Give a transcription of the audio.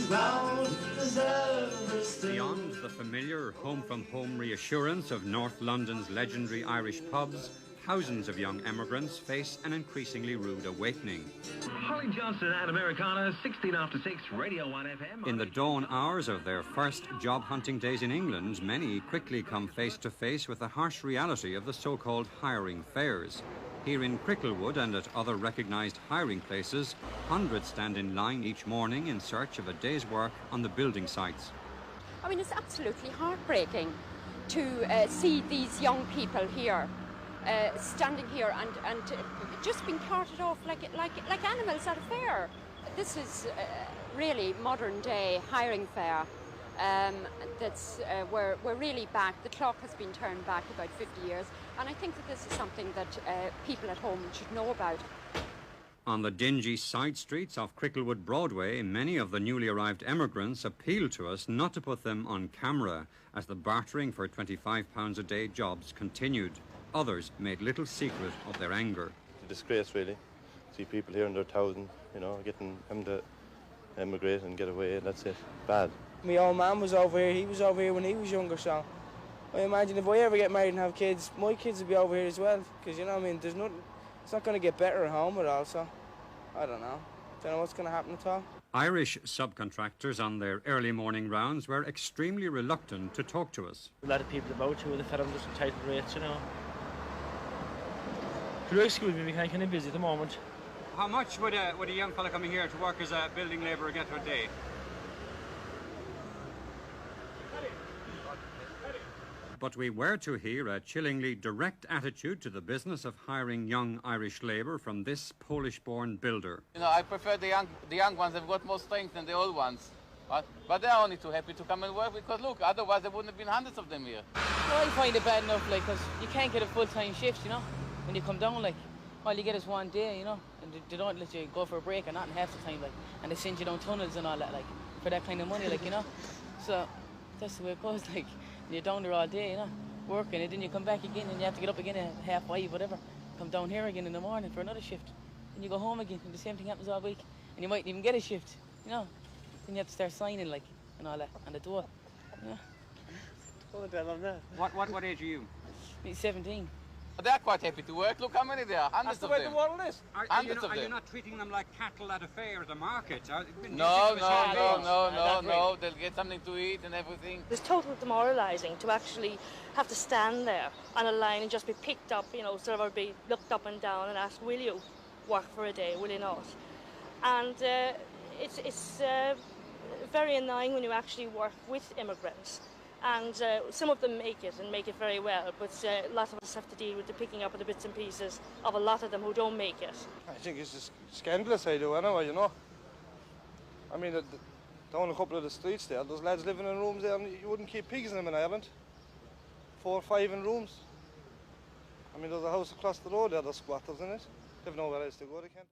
Beyond the familiar home-from-home reassurance of North London's legendary Irish pubs, thousands of young emigrants face an increasingly rude awakening. Holly Johnson at Americana, 16 after 6, Radio 1 FM. In the dawn hours of their first job hunting days in England, many quickly come face to face with the harsh reality of the so-called hiring fairs. Here in Cricklewood and at other recognised hiring places, hundreds stand in line each morning in search of a day's work on the building sites. I mean, it's absolutely heartbreaking to see these young people here, standing here and just being carted off like animals at a fair. This is really modern day hiring fair. We're really back. The clock has been turned back about 50 years, and I think that this is something that people at home should know about. On the dingy side streets of Cricklewood Broadway, many of the newly arrived emigrants appealed to us not to put them on camera as the bartering for £25 a day jobs continued. Others made little secret of their anger. It's a disgrace, really. See people here in their thousands, you know, getting them to emigrate and get away, and that's it. Bad. My old man was over here, he was over here when he was younger, so I imagine if I ever get married and have kids, my kids will be over here as well, because, you know what I mean, it's not going to get better at home at all, so I don't know what's going to happen at all. Irish subcontractors on their early morning rounds were extremely reluctant to talk to us. A lot of people about you with the fed on just entitled rates, you know. Could you excuse me, we're kind of busy at the moment. How much would a young fella coming here to work as a building labourer get per day? But we were to hear a chillingly direct attitude to the business of hiring young Irish labour from this Polish-born builder. You know, I prefer the young ones. They've got more strength than the old ones. But they're only too happy to come and work because, look, otherwise there wouldn't have been hundreds of them here. Well, I find it bad enough, like, because you can't get a full-time shift, you know, when you come down, like, all you get is one day, you know, and they don't let you go for a break or nothing half the time, like, and they send you down tunnels and all that, like, for that kind of money, like, you know. So that's the way it goes, like, you're down there all day, you know, working, and then you come back again and you have to get up again at 5:30, whatever, come down here again in the morning for another shift, and you go home again, and the same thing happens all week, and you mightn't even get a shift, you know. Then you have to start signing, like, and all that, on the door, you know. What age are you? Me 17. They're quite happy to work. Look how many there are. Hundreds of them. That's the way the world is. Are you not treating them like cattle at a fair, at a market? No. They'll get something to eat and everything. It's total demoralising to actually have to stand there on a line and just be picked up, you know, sort of be looked up and down and asked, will you work for a day, will you not? And it's very annoying when you actually work with immigrants. And some of them make it and make it very well, but lots of us have to deal with the picking up of the bits and pieces of a lot of them who don't make it. I think it's just scandalous, I do, anyway, you know. I mean, down a couple of the streets there, there's lads living in rooms there, and you wouldn't keep pigs in them in Ireland. 4 or 5 in rooms. I mean, there's a house across the road there, there's squatters in it. They've nowhere else to go, they can't.